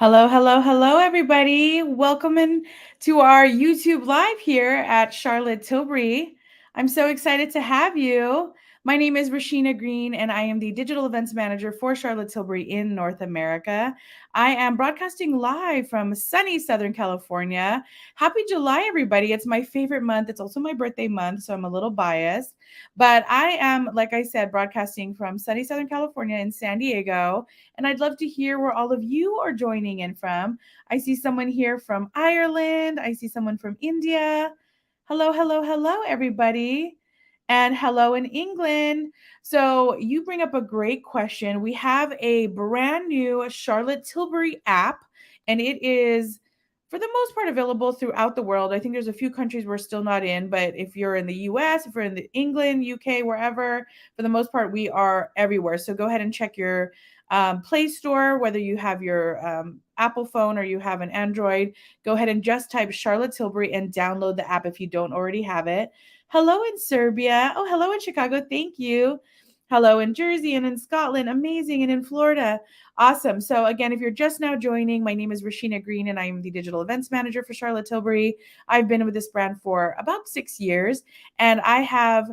Hello, hello, hello, everybody. Welcome in to our YouTube live here at Charlotte Tilbury. I'm so excited to have you. My name is Rasheena Green, and I am the Digital Events Manager for Charlotte Tilbury in North America. I am broadcasting live from sunny Southern California. Happy July, everybody. It's my favorite month. It's also my birthday month, so I'm a little biased. But I am, like I said, broadcasting from sunny Southern California in San Diego. And I'd love to hear where all of you are joining in from. I see someone here from Ireland. I see someone from India. Hello, hello, hello, everybody. And hello in England. So, you bring up a great question. We have a brand new Charlotte Tilbury app, and it is, for the most part, available throughout the world. I think there's a few countries we're still not in, but if you're in the US, if you're in the England, UK, wherever, for the most part, we are everywhere. So, go ahead and check your Play Store, whether you have your Apple phone or you have an Android. Go ahead and just type Charlotte Tilbury and download the app if you don't already have it. Hello in Serbia. Oh, hello in Chicago. Thank you. Hello in Jersey and in Scotland. Amazing. And in Florida. Awesome. So, again, if you're just now joining, my name is Rasheena Green and I am the Digital Events Manager for Charlotte Tilbury. I've been with this brand for about 6 years, and I have,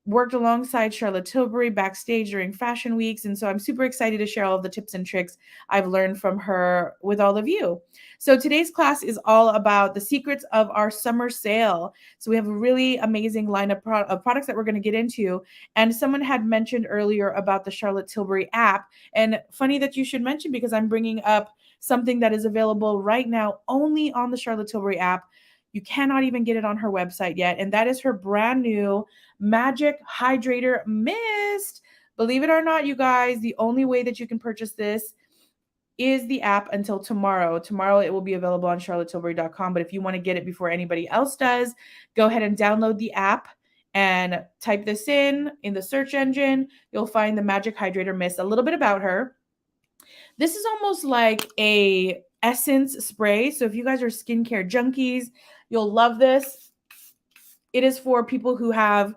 worked alongside Charlotte Tilbury backstage during fashion weeks. And so I'm super excited to share all of the tips and tricks I've learned from her with all of you. So today's class is all about the secrets of our summer sale. So we have a really amazing line of products that we're going to get into. And someone had mentioned earlier about the Charlotte Tilbury app. And funny that you should mention, because I'm bringing up something that is available right now only on the Charlotte Tilbury app. You cannot even get it on her website yet. And that is her brand new Magic Hydrator Mist. Believe it or not, you guys, the only way that you can purchase this is the app until tomorrow. Tomorrow it will be available on charlottetilbury.com. But if you want to get it before anybody else does, go ahead and download the app and type this in the search engine. You'll find the Magic Hydrator Mist. A little bit about her. This is almost like a essence spray. So if you guys are skincare junkies, you'll love this. It is for people who have,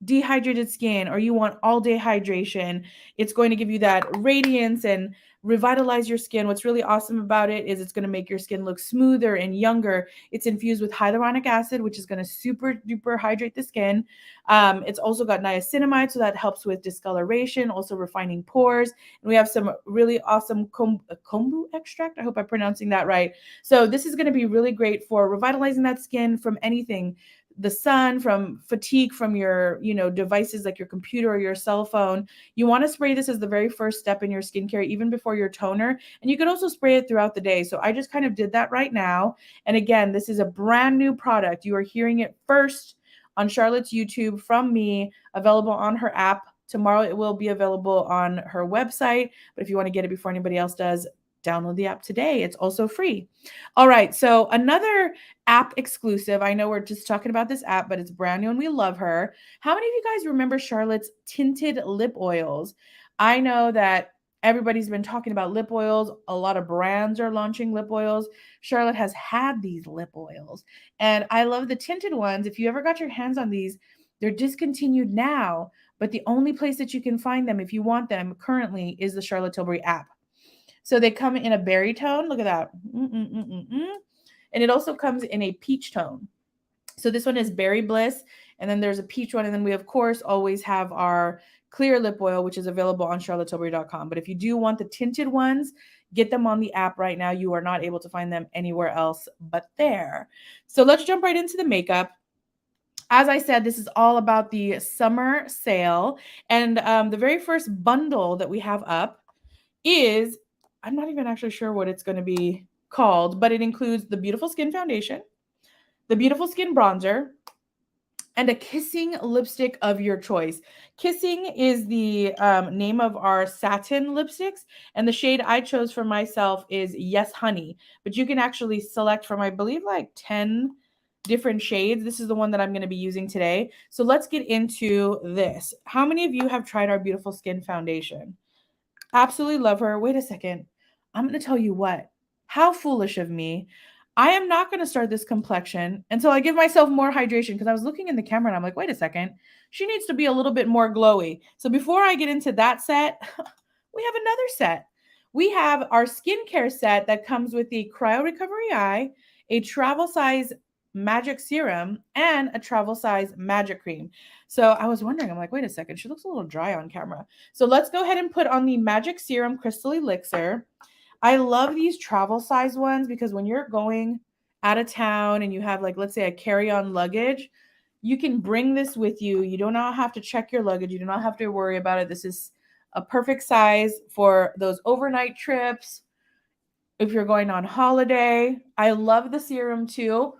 dehydrated skin, or you want all day hydration. It's going to give you that radiance and revitalize your skin. What's really awesome about it is it's going to make your skin look smoother and younger. It's infused with hyaluronic acid, which is going to super duper hydrate the skin. It's also got niacinamide, so that helps with discoloration, also refining pores. And we have some really awesome kombu extract. I hope I'm pronouncing that right. So this is going to be really great for revitalizing that skin from anything, the sun, from fatigue, from your, devices like your computer or your cell phone. You want to spray this as the very first step in your skincare, even before your toner. And you can also spray it throughout the day. So I just kind of did that right now. And again, this is a brand new product. You are hearing it first on Charlotte's YouTube from me, available on her app. Tomorrow it will be available on her website. But if you want to get it before anybody else does, download the app today. It's also free. All right. So another app exclusive. I know we're just talking about this app, but it's brand new and we love her. How many of you guys remember Charlotte's tinted lip oils? I know that everybody's been talking about lip oils. A lot of brands are launching lip oils. Charlotte has had these lip oils, and I love the tinted ones. If you ever got your hands on these, they're discontinued now, but the only place that you can find them if you want them currently is the Charlotte Tilbury app. So they come in a berry tone. Look at that. And it also comes in a peach tone. So this one is Berry Bliss, and then there's a peach one, and then we, of course, always have our clear lip oil, which is available on charlottetilbury.com. But if you do want the tinted ones, get them on the app right now. You are not able to find them anywhere else but there. So let's jump right into the makeup. As I said, this is all about the summer sale, and the very first bundle that we have up is, I'm not even actually sure what it's going to be called, but it includes the Beautiful Skin Foundation, the Beautiful Skin Bronzer, and a kissing lipstick of your choice. Kissing is the name of our satin lipsticks, and the shade I chose for myself is Yes Honey, but you can actually select from, I believe, like 10 different shades. This is the one that I'm going to be using today. So let's get into this. How many of you have tried our Beautiful Skin Foundation? Absolutely love her. Wait a second. I'm going to tell you what. How foolish of me. I am not going to start this complexion until I give myself more hydration, because I was looking in the camera and I'm like, wait a second. She needs to be a little bit more glowy. So before I get into that set, we have another set. we have our skincare set that comes with the Cryo Recovery Eye, a travel size magic serum, and a travel size magic cream. So I was wondering, I'm like, wait a second, she looks a little dry on camera. So let's go ahead and put on the magic serum crystal elixir. I love these travel size ones because when you're going out of town and you have, like, let's say a carry-on luggage, you can bring this with you. You do not have to check your luggage. You do not have to worry about it. This is a perfect size for those overnight trips. If you're going on holiday, I love the serum too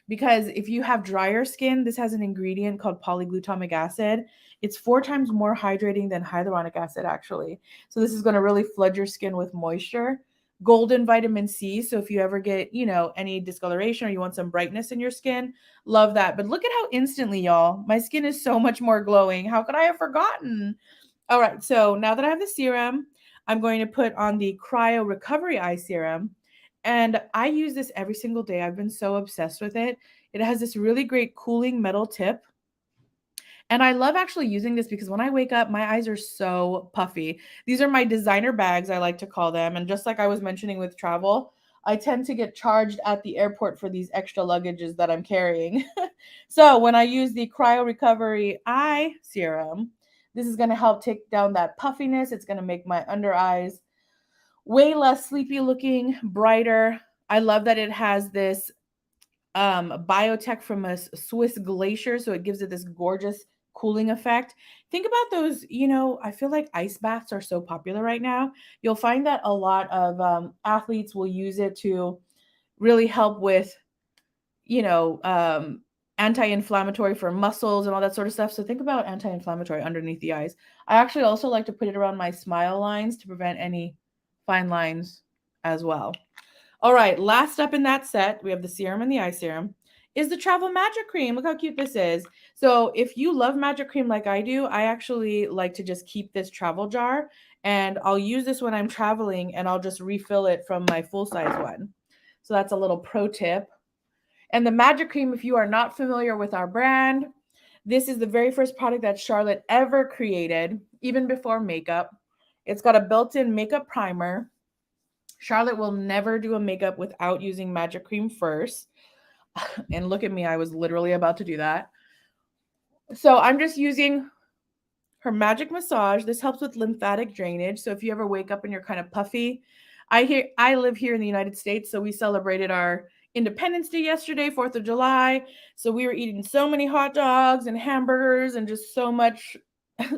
because if you have drier skin, this has an ingredient called polyglutamic acid. It's 4 times more hydrating than hyaluronic acid, actually. So this is going to really flood your skin with moisture. Golden vitamin C. So if you ever get, any discoloration or you want some brightness in your skin, love that. But look at how instantly, y'all, my skin is so much more glowing. How could I have forgotten? All right. So now that I have the serum, I'm going to put on the Cryo Recovery Eye Serum. And I use this every single day. I've been so obsessed with it. It has this really great cooling metal tip. And I love actually using this because when I wake up, my eyes are so puffy. These are my designer bags, I like to call them. And just like I was mentioning with travel, I tend to get charged at the airport for these extra luggages that I'm carrying. So when I use the Cryo Recovery Eye Serum, this is going to help take down that puffiness. It's going to make my under eyes way less sleepy looking, brighter. I love that it has this biotech from a Swiss glacier, so it gives it this gorgeous cooling effect. Think about those, I feel like ice baths are so popular right now. You'll find that a lot of athletes will use it to really help with, you know, um, anti-inflammatory for muscles and all that sort of stuff. So think about anti-inflammatory underneath the eyes. I actually also like to put it around my smile lines to prevent any fine lines as well. All right, last up in that set, we have the serum and the eye serum, is the Travel Magic Cream. Look how cute this is. So if you love Magic Cream like I do, I actually like to just keep this travel jar, and I'll use this when I'm traveling, and I'll just refill it from my full-size one. So that's a little pro tip. And the Magic Cream, if you are not familiar with our brand, this is the very first product that Charlotte ever created, even before makeup. It's got a built-in makeup primer. Charlotte will never do a makeup without using Magic Cream first. And look at me, I was literally about to do that. So I'm just using her Magic Massage. This helps with lymphatic drainage. So if you ever wake up and you're kind of puffy, I live here in the United States, so we celebrated our Independence Day yesterday, 4th of July. So we were eating so many hot dogs and hamburgers and just so much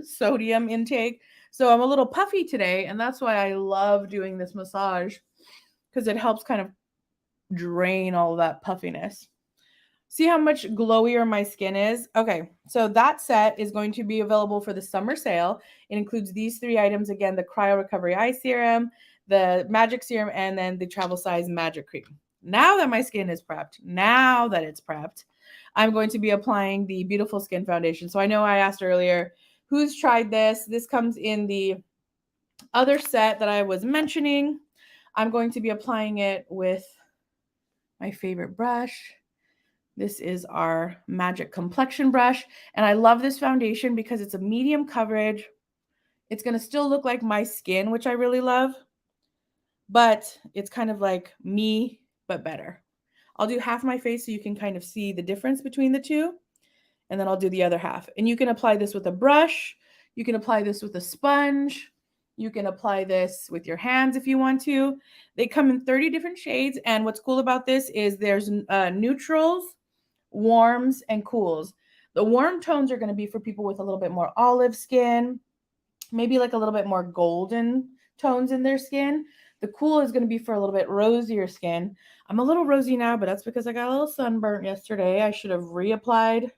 sodium intake. So I'm a little puffy today, and that's why I love doing this massage because it helps kind of drain all that puffiness. See how much glowier my skin is? Okay, so that set is going to be available for the summer sale. It includes these 3 items again: the Cryo Recovery Eye Serum, the Magic Serum, and then the travel size Magic Cream. Now that my skin is prepped, I'm going to be applying the Beautiful Skin Foundation. So I know I asked earlier, who's tried this? This comes in the other set that I was mentioning. I'm going to be applying it with my favorite brush. This is our Magic Complexion brush. And I love this foundation because it's a medium coverage. It's going to still look like my skin, which I really love. But it's kind of like me, but better. I'll do half my face so you can kind of see the difference between the two. And then I'll do the other half. And you can apply this with a brush. You can apply this with a sponge. You can apply this with your hands if you want to. They come in 30 different shades. And what's cool about this is there's neutrals, warms, and cools. The warm tones are going to be for people with a little bit more olive skin, maybe like a little bit more golden tones in their skin. The cool is going to be for a little bit rosier skin. I'm a little rosy now, but that's because I got a little sunburnt yesterday. I should have reapplied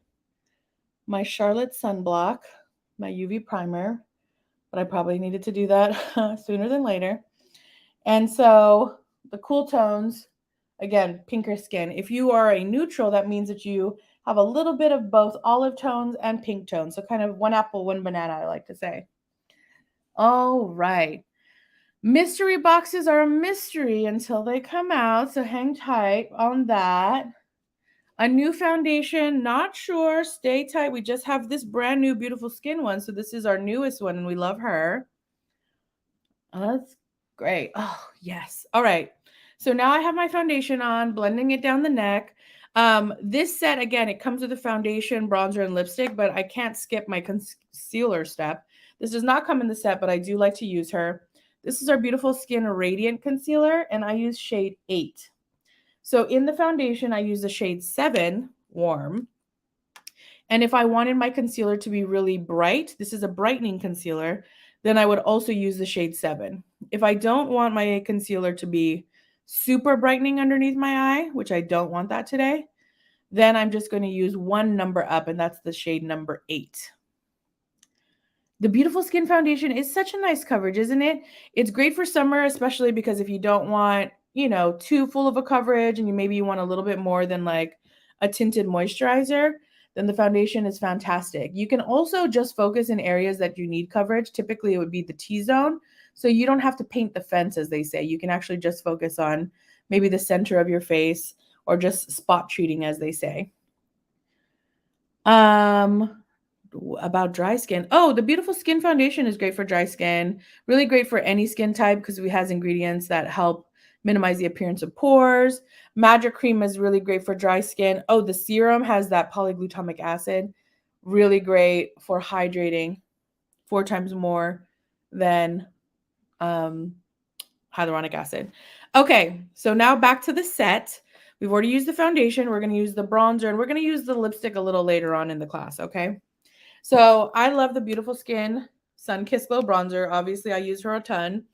my Charlotte sunblock, my UV primer, but I probably needed to do that sooner than later. And so the cool tones, again, pinker skin. If you are a neutral, that means that you have a little bit of both olive tones and pink tones. So kind of one apple, one banana, I like to say. All right. Mystery boxes are a mystery until they come out. So hang tight on that. A new foundation, not sure. Stay tight. We just have this brand new Beautiful Skin one. So this is our newest one and we love her. Let's Great. Oh, yes. All right. So now I have my foundation on, blending it down the neck. This set, again, it comes with a foundation, bronzer, and lipstick, but I can't skip my concealer step. This does not come in the set, but I do like to use her. This is our Beautiful Skin Radiant Concealer, and I use shade 8. So in the foundation, I use the shade 7, Warm. And if I wanted my concealer to be really bright, this is a brightening concealer, then I would also use the shade 7. If I don't want my concealer to be super brightening underneath my eye, which I don't want that today, then I'm just going to use one number up, and that's the shade number 8. The Beautiful Skin Foundation is such a nice coverage, isn't it? It's great for summer, especially because if you don't want, too full of a coverage and you want a little bit more than like a tinted moisturizer, then the foundation is fantastic. You can also just focus in areas that you need coverage. Typically, it would be the T-zone. So you don't have to paint the fence, as they say. You can actually just focus on maybe the center of your face or just spot treating, as they say. About dry skin. Oh, the Beautiful Skin Foundation is great for dry skin. Really great for any skin type because it has ingredients that help minimize the appearance of pores. Magic Cream is really great for dry skin. Oh, the serum has that polyglutamic acid. Really great for hydrating, 4 times more than hyaluronic acid. Okay, so now back to the set. We've already used the foundation. We're going to use the bronzer, and we're going to use the lipstick a little later on in the class, okay? So I love the Beautiful Skin Sun Kiss Glow Bronzer. Obviously, I use her a ton.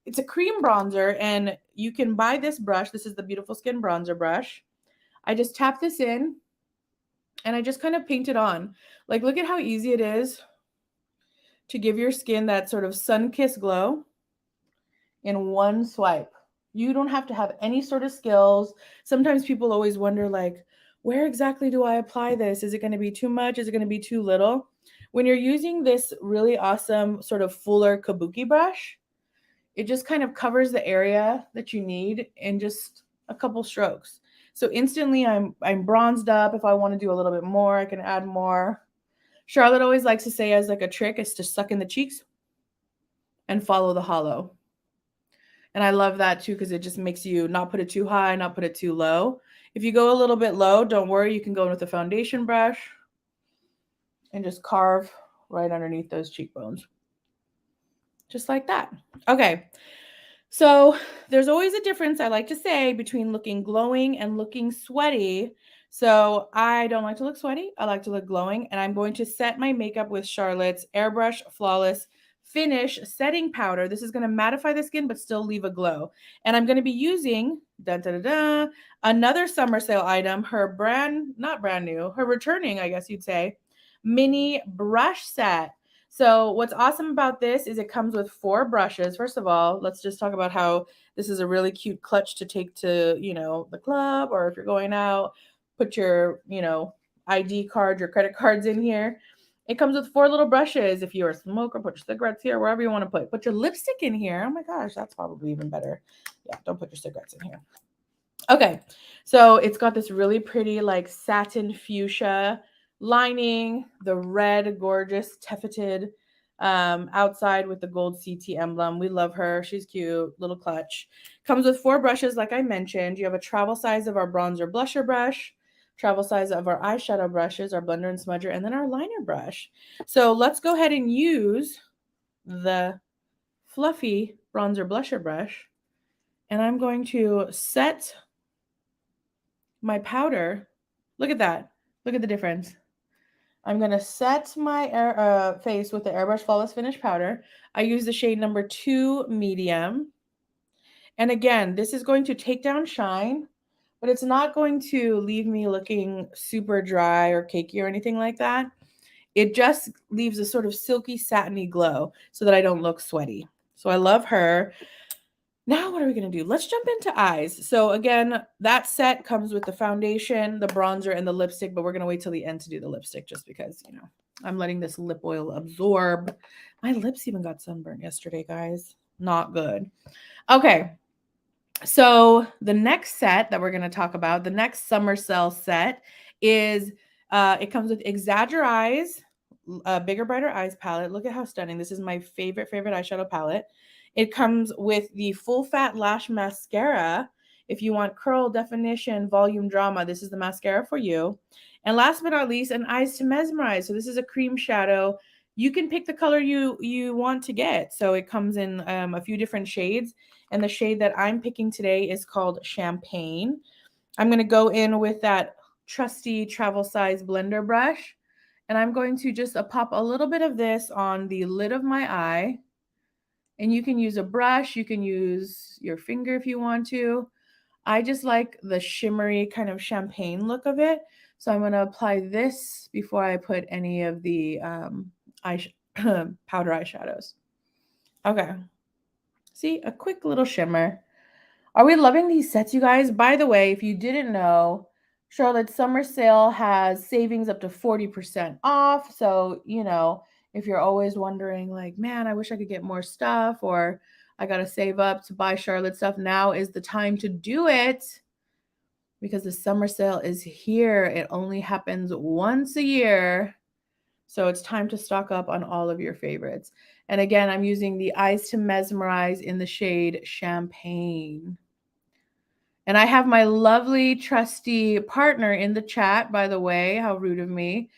It's a cream bronzer, and you can buy this brush. This is the Beautiful Skin Bronzer brush. I just tap this in, and I just kind of paint it on. Like, look at how easy it is to give your skin that sort of sun-kissed glow in one swipe. You don't have to have any sort of skills. Sometimes people always wonder, like, where exactly do I apply this? Is it going to be too much? Is it going to be too little? When you're using this really awesome sort of fuller kabuki brush, it just kind of covers the area that you need in just a couple strokes. So instantly I'm bronzed up. If I want to do a little bit more, I can add more. Charlotte always likes to say as like a trick is to suck in the cheeks and follow the hollow. And I love that too because it just makes you not put it too high, not put it too low. If you go a little bit low, don't worry. You can go in with a foundation brush and just carve right underneath those cheekbones. Just like that. Okay. So there's always a difference, I like to say, between looking glowing and looking sweaty. So I don't like to look sweaty. I like to look glowing. And I'm going to set my makeup with Charlotte's Airbrush Flawless Finish Setting Powder. This is going to mattify the skin, but still leave a glow. And I'm going to be using another summer sale item, her not brand new, her returning, I guess you'd say, mini brush set. So what's awesome about this is it comes with 4 brushes. First of all, let's just talk about how this is a really cute clutch to take to, the club, or if you're going out, put your, ID card, your credit cards in here. It comes with 4 little brushes. If you're a smoker, put your cigarettes here, wherever you want to put. Put your lipstick in here. Oh my gosh, that's probably even better. Yeah, don't put your cigarettes in here. Okay, so it's got this really pretty like satin fuchsia lining, the red gorgeous taffeted outside with the gold CT emblem. We love her. She's cute. Little clutch. Comes with 4 brushes like I mentioned. You have a travel size of our bronzer blusher brush, travel size of our eyeshadow brushes, our blender and smudger, and then our liner brush. So let's go ahead and use the fluffy bronzer blusher brush, and I'm going to set my powder. Look at that. Look at the difference. I'm going to set my face with the Airbrush Flawless Finish powder. I use the shade number 2 medium. And again, this is going to take down shine, but it's not going to leave me looking super dry or cakey or anything like that. It just leaves a sort of silky, satiny glow so that I don't look sweaty. So I love her. Now, what are we going to do? Let's jump into eyes. So again, that set comes with the foundation, the bronzer, and the lipstick, but we're going to wait till the end to do the lipstick just because, I'm letting this lip oil absorb. My lips even got sunburned yesterday, guys. Not good. Okay. So the next set that we're going to talk about, the next summer sale set is, it comes with Exagger Eyes, Bigger Brighter Eyes palette. Look at how stunning. This is my favorite eyeshadow palette. It comes with the full fat lash mascara. If you want curl, definition, volume, drama, this is the mascara for you. And last but not least, an eyes to mesmerize. So this is a cream shadow. You can pick the color you want to get. So it comes in a few different shades. And the shade that I'm picking today is called Champagne. I'm going to go in with that trusty travel size blender brush. And I'm going to just pop a little bit of this on the lid of my eye. And you can use a brush, you can use your finger if you want to. I just like the shimmery kind of champagne look of it. So I'm going to apply this before I put any of the powder eyeshadows. Okay. See, a quick little shimmer. Are we loving these sets, you guys? By the way, if you didn't know, Charlotte's summer sale has savings up to 40% off. So, if you're always wondering, like, man, I wish I could get more stuff, or I got to save up to buy Charlotte stuff, now is the time to do it because the summer sale is here. It only happens once a year. So it's time to stock up on all of your favorites. And again, I'm using the Eyes to Mesmerize in the shade Champagne. And I have my lovely, trusty partner in the chat, by the way. How rude of me.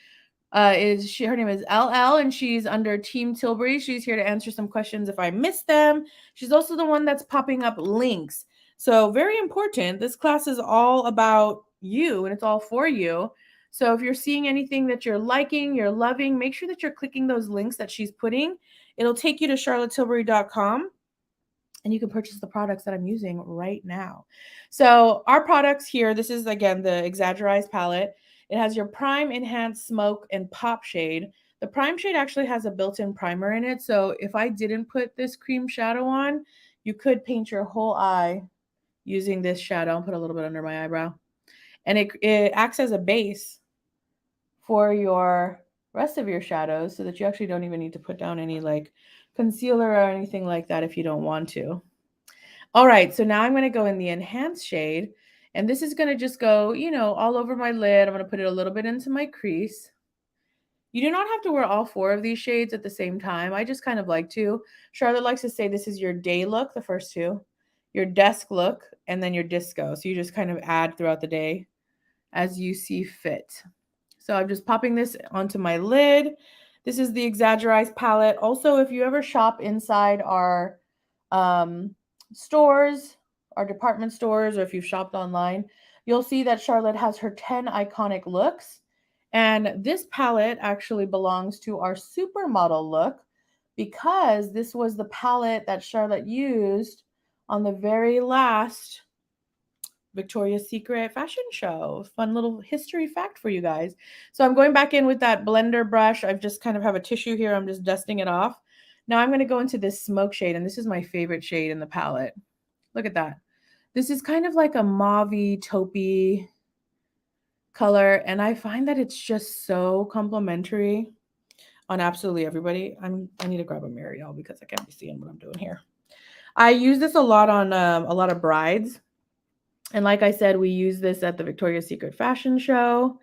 Her name is LL, and she's under Team Tilbury. She's here to answer some questions if I missed them. She's also the one that's popping up links. So very important. This class is all about you, and it's all for you. So if you're seeing anything that you're liking, you're loving, make sure that you're clicking those links that she's putting. It'll take you to charlottetilbury.com. And you can purchase the products that I'm using right now. So our products here, this is again the Exaggerized palette. It has your Prime, Enhance, Smoke, and Pop shade. The Prime shade actually has a built-in primer in it. So if I didn't put this cream shadow on, you could paint your whole eye using this shadow. I'll put a little bit under my eyebrow. And it acts as a base for your rest of your shadows so that you actually don't even need to put down any like concealer or anything like that if you don't want to. All right, so now I'm going to go in the Enhance shade, and this is going to just go, all over my lid. I'm going to put it a little bit into my crease. You do not have to wear all 4 of these shades at the same time. I just kind of like to. Charlotte likes to say this is your day look, the first 2, your desk look, and then your disco. So you just kind of add throughout the day as you see fit. So I'm just popping this onto my lid. This is the Exaggerized palette. Also, if you ever shop inside our stores, our department stores, or if you've shopped online, you'll see that Charlotte has her 10 iconic looks. And this palette actually belongs to our supermodel look because this was the palette that Charlotte used on the very last Victoria's Secret fashion show. Fun little history fact for you guys. So I'm going back in with that blender brush. I've just kind of have a tissue here. I'm just dusting it off. Now I'm going to go into this smoke shade, and this is my favorite shade in the palette. Look at that. This is kind of like a mauvey, taupey color, and I find that it's just so complimentary on absolutely everybody. I need to grab a mirror, y'all, because I can't be seeing what I'm doing here. I use this a lot on a lot of brides. And like I said, we use this at the Victoria's Secret fashion show.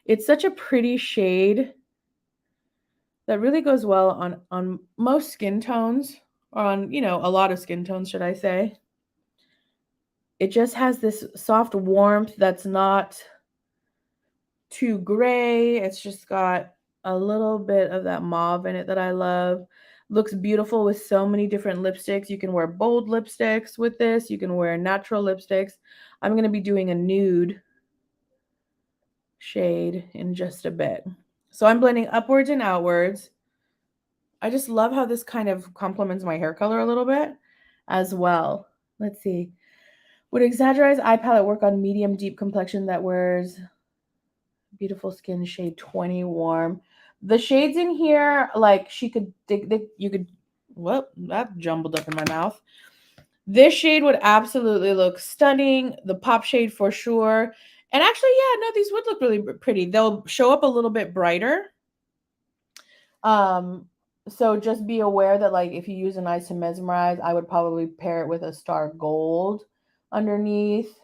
It's such a pretty shade that really goes well on most skin tones, or on, a lot of skin tones, should I say. It just has this soft warmth that's not too gray. It's just got a little bit of that mauve in it that I love. Looks beautiful with so many different lipsticks. You can wear bold lipsticks with this. You can wear natural lipsticks. I'm going to be doing a nude shade in just a bit. So I'm blending upwards and outwards. I just love how this kind of complements my hair color a little bit as well. Let's see. Would Exaggerized eye palette work on medium deep complexion that wears beautiful skin shade 20 warm? The shades in here, like you could, whoop, that jumbled up in my mouth. This shade would absolutely look stunning. The pop shade for sure. And actually, yeah, no, these would look really pretty. They'll show up a little bit brighter. So just be aware that, like, if you use an Eyes to Mesmerize, I would probably pair it with a Star Gold underneath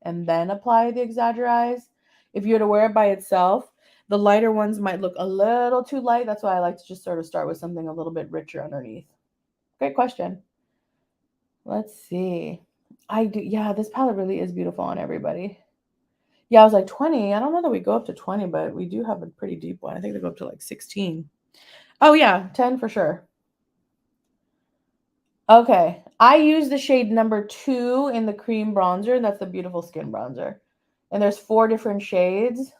and then apply the Exaggerized. If you were to wear it by itself, the lighter ones might look a little too light. That's why I like to just sort of start with something a little bit richer underneath. Great question. Let's see. I do. Yeah, this palette really is beautiful on everybody. Yeah, I was like 20. I don't know that we go up to 20, but we do have a pretty deep one. I think they go up to like 16. Oh, yeah, 10 for sure. Okay. I use the shade number 2 in the cream bronzer. That's the beautiful skin bronzer. And there's 4 different shades.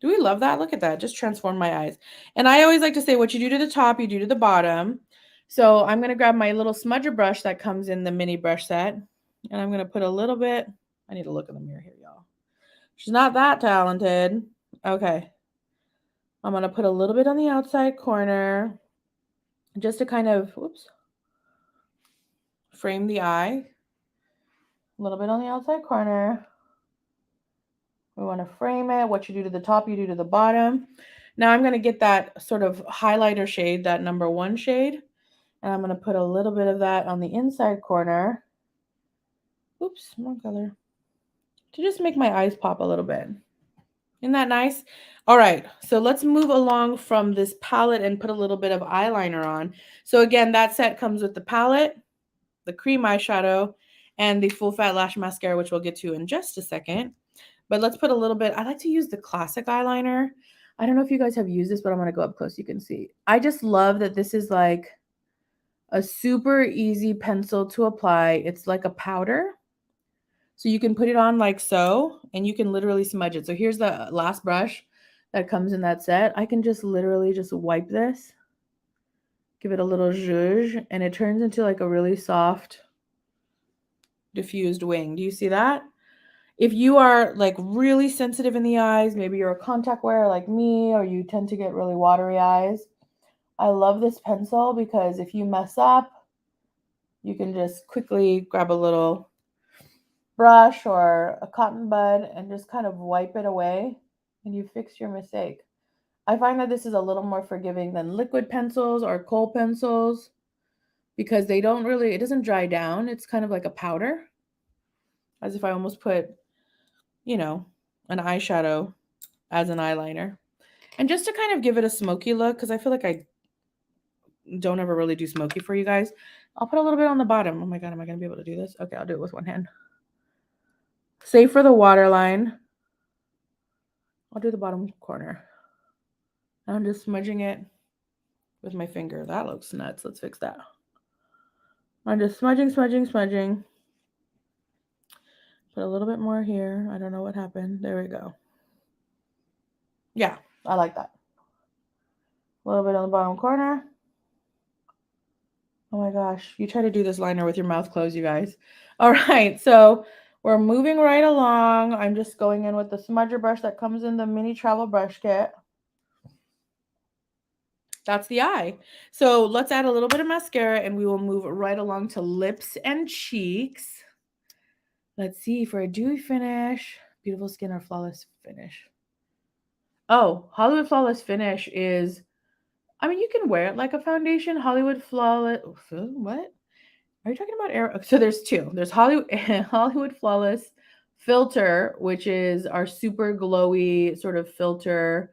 Do we love that? Look at that. Just transformed my eyes. And I always like to say what you do to the top, you do to the bottom. So I'm going to grab my little smudger brush that comes in the mini brush set. And I'm going to put a little bit. I need to look in the mirror here, y'all. She's not that talented. Okay. I'm going to put a little bit on the outside corner just to kind of, whoops, frame the eye. A little bit on the outside corner. We want to frame it. What you do to the top, you do to the bottom. Now I'm going to get that sort of highlighter shade, that number 1 shade. And I'm going to put a little bit of that on the inside corner. Oops, wrong color. To just make my eyes pop a little bit. Isn't that nice? All right, so let's move along from this palette and put a little bit of eyeliner on. So again, that set comes with the palette, the cream eyeshadow, and the full fat lash mascara, which we'll get to in just a second. But let's put a little bit. I like to use the classic eyeliner. I don't know if you guys have used this, but I'm going to go up close so you can see. I just love that this is like a super easy pencil to apply. It's like a powder. So you can put it on like so, and you can literally smudge it. So here's the last brush that comes in that set. I can just literally just wipe this, give it a little zhuzh, and it turns into like a really soft, diffused wing. Do you see that? If you are like really sensitive in the eyes, maybe you're a contact wearer like me, or you tend to get really watery eyes, I love this pencil because if you mess up, you can just quickly grab a little brush or a cotton bud and just kind of wipe it away and you fix your mistake. I find that this is a little more forgiving than liquid pencils or kohl pencils because they don't really, it doesn't dry down. It's kind of like a powder, as if I almost put, an eyeshadow as an eyeliner. And just to kind of give it a smoky look, because I feel like I don't ever really do smoky for you guys, I'll put a little bit on the bottom. Oh my God, am I going to be able to do this? Okay, I'll do it with one hand. Save for the waterline. I'll do the bottom corner. I'm just smudging it with my finger. That looks nuts. Let's fix that. I'm just smudging. Put a little bit more here. I don't know what happened. There we go. Yeah, I like that. A little bit on the bottom corner. Oh my gosh. You try to do this liner with your mouth closed, you guys. All right. So we're moving right along. I'm just going in with the smudger brush that comes in the mini travel brush kit. That's the eye. So let's add a little bit of mascara and we will move right along to lips and cheeks. Let's see, for a dewy finish, beautiful skin or flawless finish. Oh, Hollywood Flawless Finish is, I mean, you can wear it like a foundation. Hollywood Flawless, what? Are you talking about air? So there's 2. There's Hollywood Flawless Filter, which is our super glowy sort of filter.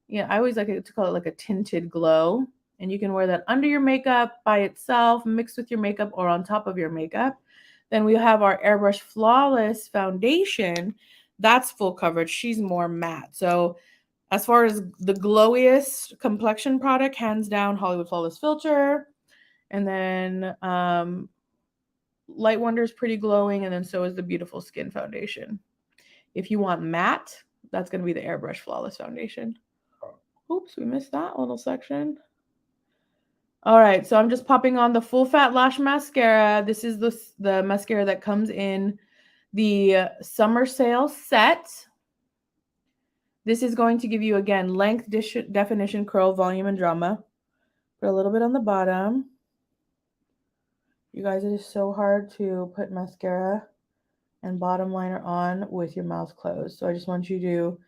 Yeah, I always like to call it like a tinted glow. And you can wear that under your makeup, by itself, mixed with your makeup, or on top of your makeup. Then we have our Airbrush Flawless Foundation. That's full coverage. She's more matte. So as far as the glowiest complexion product, hands down, Hollywood Flawless Filter. And then Light Wonder is pretty glowing. And then so is the Beautiful Skin Foundation. If you want matte, that's going to be the Airbrush Flawless Foundation. Oops, we missed that little section. All right, so I'm just popping on the Full Fat Lash Mascara. This is the mascara that comes in the summer sale set. This is going to give you, again, length, definition, curl, volume, and drama. Put a little bit on the bottom. You guys, it is so hard to put mascara and bottom liner on with your mouth closed. So I just want you to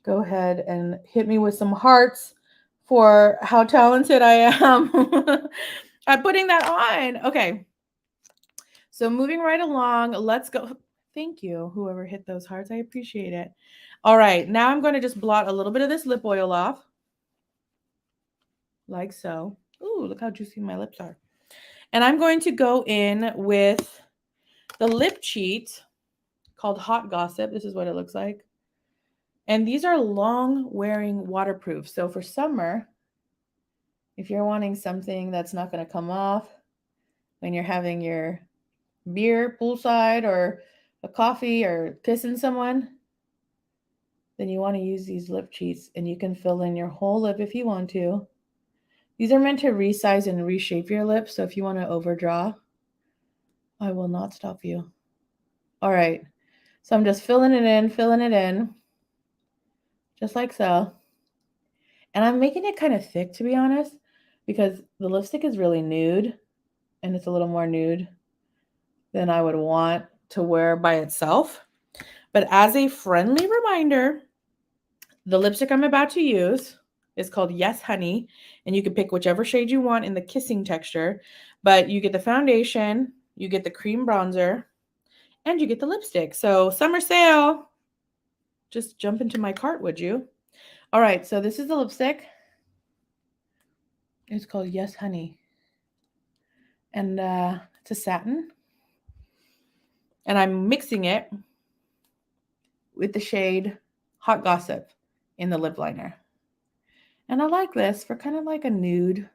go ahead and hit me with some hearts for how talented I am at putting that on. Okay. So moving right along, let's go. Thank you, whoever hit those hearts. I appreciate it. All right. Now I'm going to just blot a little bit of this lip oil off. Like so. Ooh, look how juicy my lips are. And I'm going to go in with the lip cheat called Hot Gossip. This is what it looks like. And these are long wearing waterproof. So for summer, if you're wanting something that's not going to come off when you're having your beer poolside or a coffee or kissing someone, then you want to use these lip cheats, and you can fill in your whole lip if you want to. These are meant to resize and reshape your lips. So if you want to overdraw, I will not stop you. All right. So I'm just filling it in, just like so. And I'm making it kind of thick, to be honest, because the lipstick is really nude, and it's a little more nude than I would want to wear by itself. But as a friendly reminder, the lipstick I'm about to use is called Yes Honey, and you can pick whichever shade you want in the kissing texture, but you get the foundation, you get the cream bronzer, and you get the lipstick. So summer sale, just jump into my cart, would you? All right, so this is the lipstick. It's called Yes Honey, and it's a satin, and I'm mixing it with the shade Hot Gossip in the lip liner. And I like this for kind of like a nudish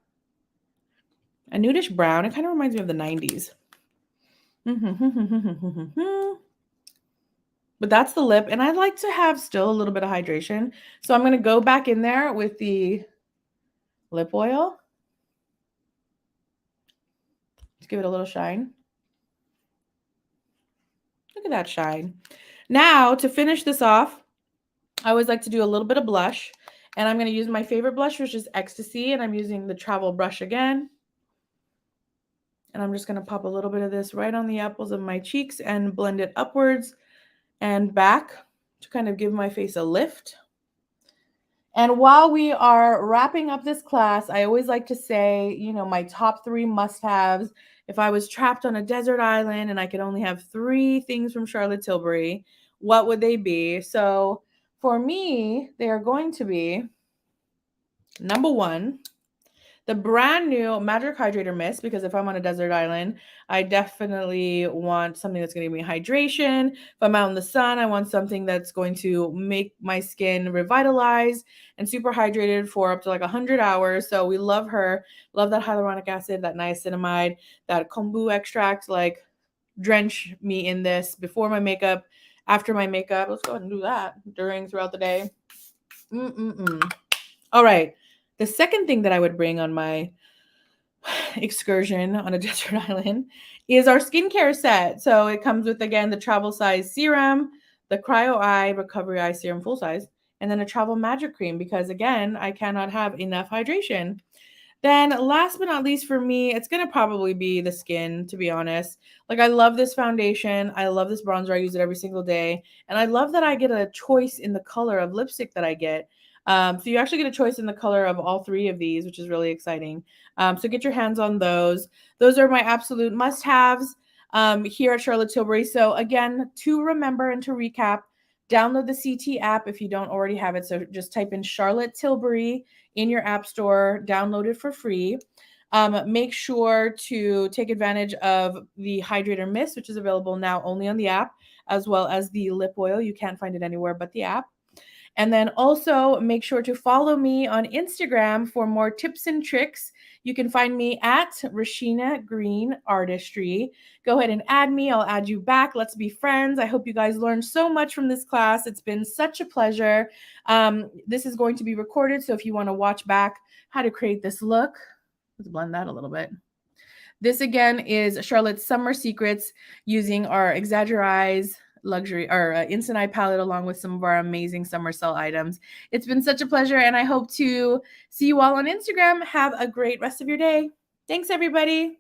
brown. It kind of reminds me of the 90s. But that's the lip, and I like to have still a little bit of hydration. So I'm going to go back in there with the lip oil. Let's give it a little shine. Look at that shine. Now, to finish this off, I always like to do a little bit of blush, and I'm going to use my favorite blush, which is Ecstasy, and I'm using the travel brush again. And I'm just going to pop a little bit of this right on the apples of my cheeks and blend it upwards and back to kind of give my face a lift. And while we are wrapping up this class, I always like to say, my top 3 must-haves. If I was trapped on a desert island and I could only have 3 things from Charlotte Tilbury, what would they be? So for me, they are going to be, number 1, the brand new Magic Hydrator Mist, because if I'm on a desert island, I definitely want something that's going to give me hydration. If I'm out in the sun, I want something that's going to make my skin revitalize and super hydrated for up to like 100 hours. So we love her. Love that hyaluronic acid, that niacinamide, that kombu extract. Like, drench me in this before my makeup, after my makeup. Let's go ahead and do that throughout the day. All right. The second thing that I would bring on my excursion on a desert island is our skincare set. So it comes with, again, the travel size serum, the Cryo Eye Recovery Eye Serum full size, and then a travel magic cream, because again, I cannot have enough hydration. Then last but not least for me, it's going to probably be the skin, to be honest. Like, I love this foundation. I love this bronzer. I use it every single day. And I love that I get a choice in the color of lipstick that I get. So you actually get a choice in the color of all 3 of these, which is really exciting. So get your hands on those. Those are my absolute must-haves here at Charlotte Tilbury. So again, to remember and to recap, download the CT app if you don't already have it. So just type in Charlotte Tilbury in your app store, download it for free. Make sure to take advantage of the Hydrator Mist, which is available now only on the app, as well as the lip oil. You can't find it anywhere but the app. And then also make sure to follow me on Instagram for more tips and tricks. You can find me at Rasheena Green Artistry. Go ahead and add me. I'll add you back. Let's be friends. I hope you guys learned so much from this class. It's been such a pleasure. This is going to be recorded, so if you want to watch back how to create this look, let's blend that a little bit. This again is Charlotte's Summer Secrets using our Exaggerize luxury or instant eye palette along with some of our amazing summer sale items. It's been such a pleasure, and I hope to see you all on Instagram. Have a great rest of your day. Thanks, everybody.